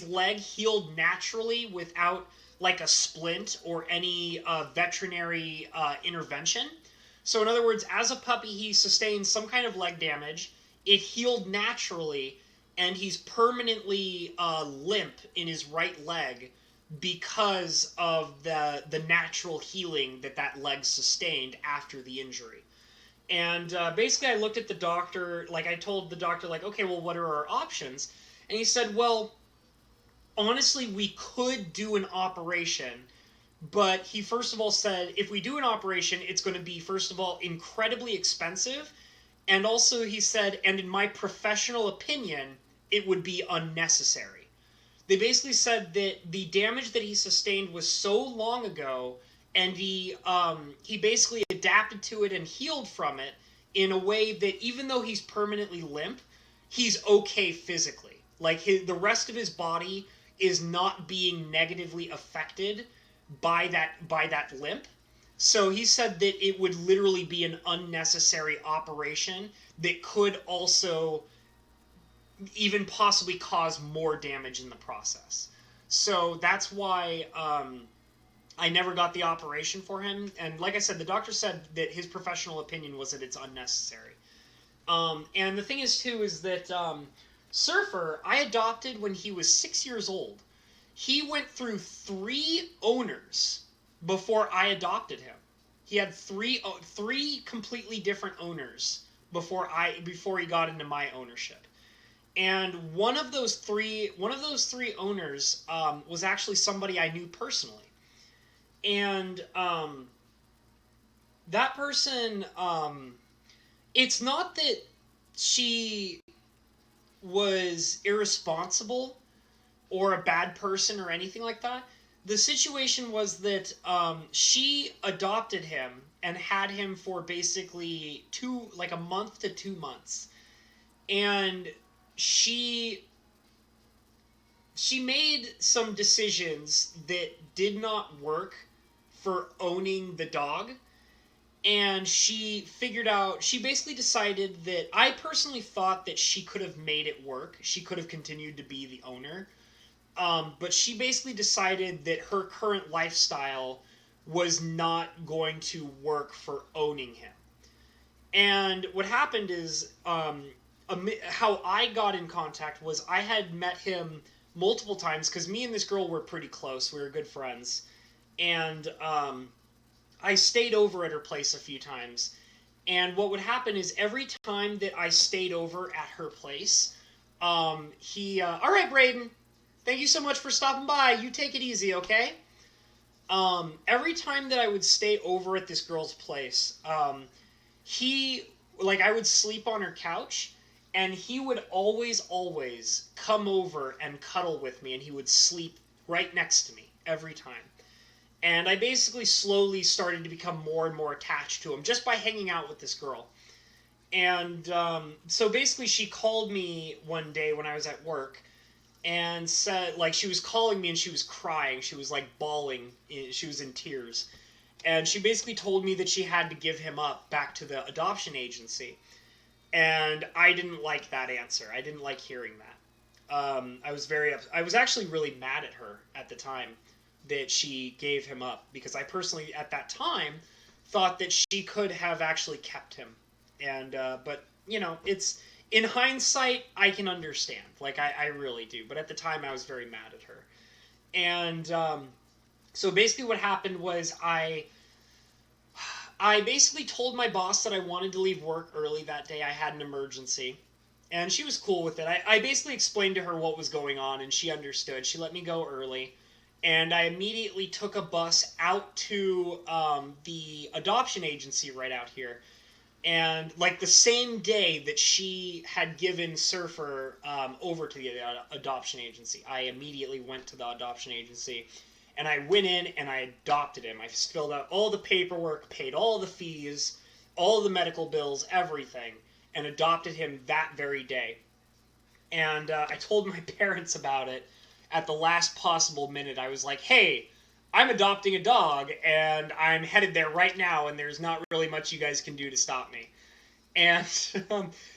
leg healed naturally without like a splint or any veterinary intervention. So in other words, as a puppy, he sustained some kind of leg damage. It healed naturally, and he's permanently limp in his right leg because of the natural healing that leg sustained after the injury. And basically, I looked at the doctor, like, I told the doctor, like, okay, well, what are our options? And he said, well, honestly, we could do an operation. But he first of all said, if we do an operation, it's going to be, first of all, incredibly expensive. And also, he said, and in my professional opinion, it would be unnecessary. They basically said that the damage that he sustained was so long ago, and he basically adapted to it and healed from it in a way that even though he's permanently limp, he's okay physically. Like the rest of his body is not being negatively affected by that limp. So he said that it would literally be an unnecessary operation that could also even possibly cause more damage in the process. So that's why I never got the operation for him. And like I said, the doctor said that his professional opinion was that it's unnecessary. And the thing is, too, is that Surfer, I adopted when he was 6 years old. He went through 3 owners before I adopted him. He had three completely different owners before he got into my ownership. And one of those three owners was actually somebody I knew personally. And that person, it's not that she was irresponsible or a bad person or anything like that. The situation was that she adopted him and had him for basically like a month to 2 months, and she she made some decisions that did not work for owning the dog. And she basically decided that I personally thought that she could have made it work. She could have continued to be the owner. But she basically decided that her current lifestyle was not going to work for owning him. And what happened is, how I got in contact was I had met him multiple times because me and this girl were pretty close. We were good friends. And I stayed over at her place a few times. And what would happen is every time that I stayed over at her place, all right, Braden, thank you so much for stopping by. You take it easy, okay? Every time that I would stay over at this girl's place, he, like, I would sleep on her couch, and he would always come over and cuddle with me, and he would sleep right next to me every time. And I basically slowly started to become more and more attached to him just by hanging out with this girl. And so basically, she called me one day when I was at work and said, like, she was calling me and she was crying. She was like bawling. She was in tears. And she basically told me that she had to give him up back to the adoption agency. And I didn't like that answer. I didn't like hearing that. I was actually really mad at her at the time that she gave him up, because I personally at that time thought that she could have actually kept him. And but it's, in hindsight, I can understand. Like, I really do. But at the time, I was very mad at her. And so basically, what happened was I basically told my boss that I wanted to leave work early that day. I had an emergency. And she was cool with it. I basically explained to her what was going on, and she understood. She let me go early. And I immediately took a bus out to the adoption agency right out here. And, like, the same day that she had given Surfer over to the adoption agency, I immediately went to the adoption agency, and I went in and I adopted him. I filled out all the paperwork, paid all the fees, all the medical bills, everything, and adopted him that very day. And I told my parents about it at the last possible minute. I was like, hey, I'm adopting a dog, and I'm headed there right now, and there's not really much you guys can do to stop me. And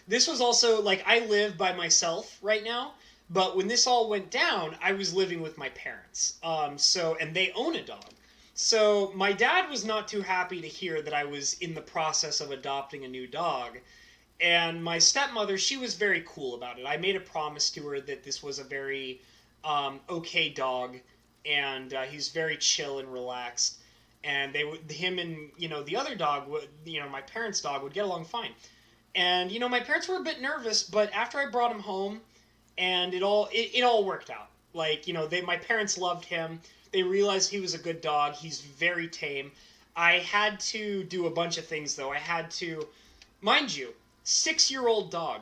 this was also, like, I live by myself right now, but when this all went down, I was living with my parents. And they own a dog. So my dad was not too happy to hear that I was in the process of adopting a new dog. And my stepmother, she was very cool about it. I made a promise to her that this was a very okay dog, and he's very chill and relaxed. And him and the other dog would, my parents' dog would get along fine. And my parents were a bit nervous, but after I brought him home, and it all worked out. Like, my parents loved him. They realized he was a good dog. He's very tame. I had to do a bunch of things though. I had to, mind you, 6-year-old dog.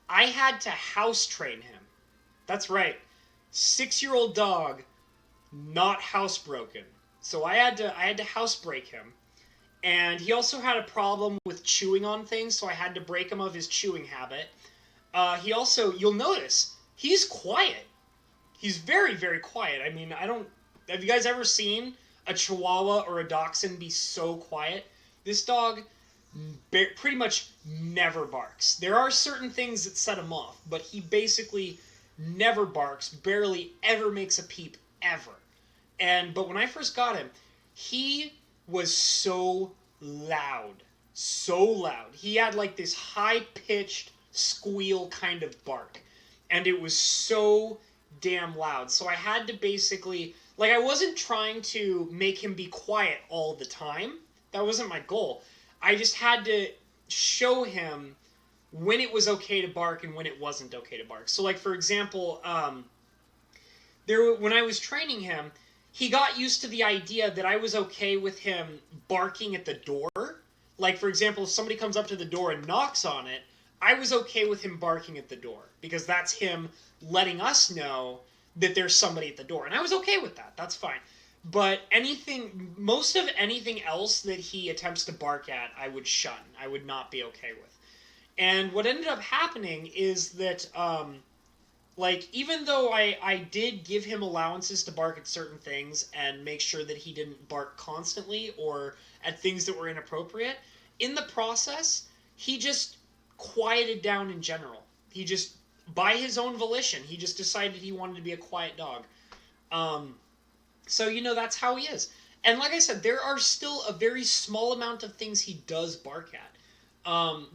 I had to house train him. That's right. 6-year-old dog, not housebroken. So I had to housebreak him. And he also had a problem with chewing on things, so I had to break him of his chewing habit. He also, you'll notice, he's quiet. He's very, very quiet. I mean, have you guys ever seen a Chihuahua or a Dachshund be so quiet? This dog pretty much never barks. There are certain things that set him off, but he basically never barks, barely ever makes a peep, ever. But when I first got him, he was so loud. So loud. He had like this high-pitched squeal kind of bark. and it was so damn loud. So I had to basically, like, I wasn't trying to make him be quiet all the time. That wasn't my goal. I just had to show him when it was okay to bark and when it wasn't okay to bark. So, like, for example, when I was training him, he got used to the idea that I was okay with him barking at the door. Like, for example, if somebody comes up to the door and knocks on it, I was okay with him barking at the door because that's him letting us know that there's somebody at the door. And I was okay with that. That's fine. But most of anything else that he attempts to bark at, I would shun. I would not be okay with. And what ended up happening is that like, even though I did give him allowances to bark at certain things and make sure that he didn't bark constantly or at things that were inappropriate, in the process, he just quieted down in general. He just, by his own volition, he just decided he wanted to be a quiet dog. Um, so, that's how he is. And like I said, there are still a very small amount of things he does bark at.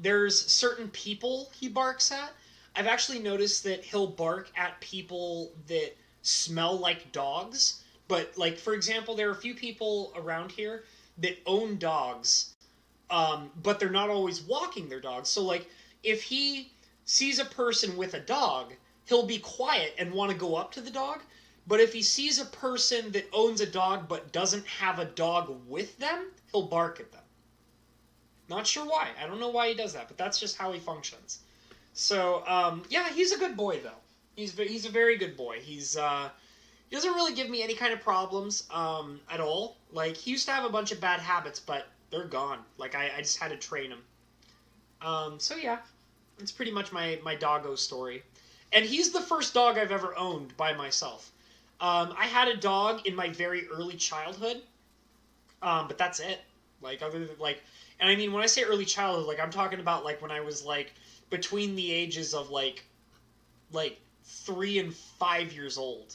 There's certain people he barks at. I've actually noticed that he'll bark at people that smell like dogs. But, like, for example, there are a few people around here that own dogs, but they're not always walking their dogs. So, like, if he sees a person with a dog, he'll be quiet and want to go up to the dog. But if he sees a person that owns a dog but doesn't have a dog with them, he'll bark at them. Not sure why. I don't know why he does that, but that's just how he functions. So, yeah, he's a good boy, though. He's a very good boy. He doesn't really give me any kind of problems at all. Like, he used to have a bunch of bad habits, but they're gone. Like, I just had to train him. So, yeah, that's pretty much my doggo story. And he's the first dog I've ever owned by myself. I had a dog in my very early childhood, but that's it. Like, other than, like, and I mean, when I say early childhood, like, I'm talking about, like, when I was, like, between the ages of, like 3 and 5 years old,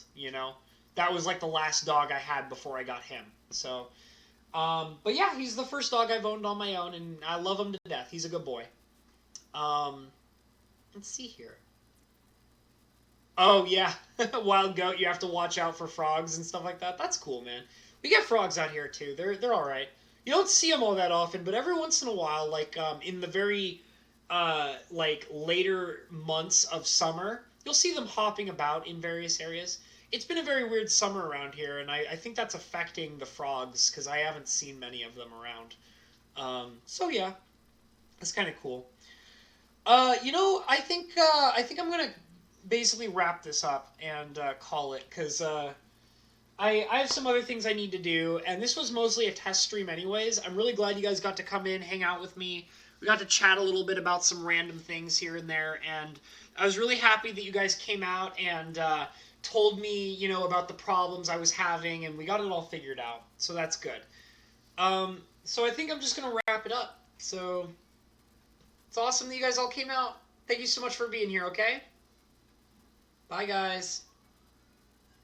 That was, like, the last dog I had before I got him. So, but yeah, he's the first dog I've owned on my own, and I love him to death. He's a good boy. Um, let's see here. Oh, yeah. Wild goat, you have to watch out for frogs and stuff like that. That's cool, man. We get frogs out here, too. They're all right. You don't see them all that often, but every once in a while, like, in the very, like, later months of summer, you'll see them hopping about in various areas. It's been a very weird summer around here, and I think that's affecting the frogs, because I haven't seen many of them around. So, yeah, that's kind of cool. I think I'm gonna basically wrap this up and call it because I have some other things I need to do, and this was mostly a test stream, anyways. I'm really glad you guys got to come in, hang out with me. We got to chat a little bit about some random things here and there, and I was really happy that you guys came out and told me, about the problems I was having, and we got it all figured out. So that's good. So I think I'm just gonna wrap it up. So it's awesome that you guys all came out. Thank you so much for being here. Okay. Bye, guys.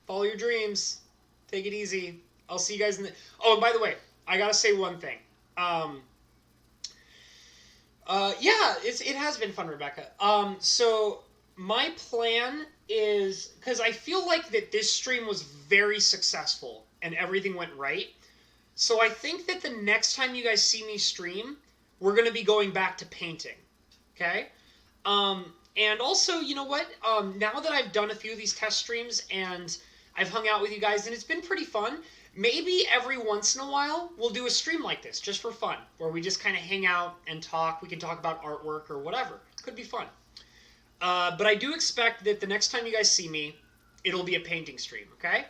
Follow your dreams. Take it easy. I'll see you guys in the... Oh, and by the way, I gotta say one thing. Yeah, it has been fun, Rebecca. So my plan is... Because I feel like that this stream was very successful and everything went right. So I think that the next time you guys see me stream, we're going to be going back to painting. Okay? And also, you know what? Now that I've done a few of these test streams and I've hung out with you guys and it's been pretty fun, maybe every once in a while we'll do a stream like this just for fun, where we just kind of hang out and talk. We can talk about artwork or whatever. Could be fun. But I do expect that the next time you guys see me, it'll be a painting stream, okay?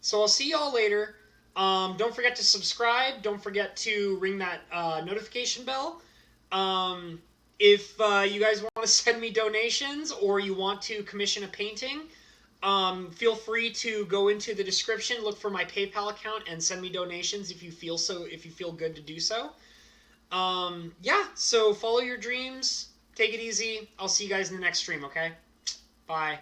So I'll see y'all later. Don't forget to subscribe. Don't forget to ring that notification bell. If you guys want to send me donations or you want to commission a painting, feel free to go into the description, look for my PayPal account, and send me donations if you feel good to do so. Yeah, so follow your dreams. Take it easy. I'll see you guys in the next stream, okay? Bye.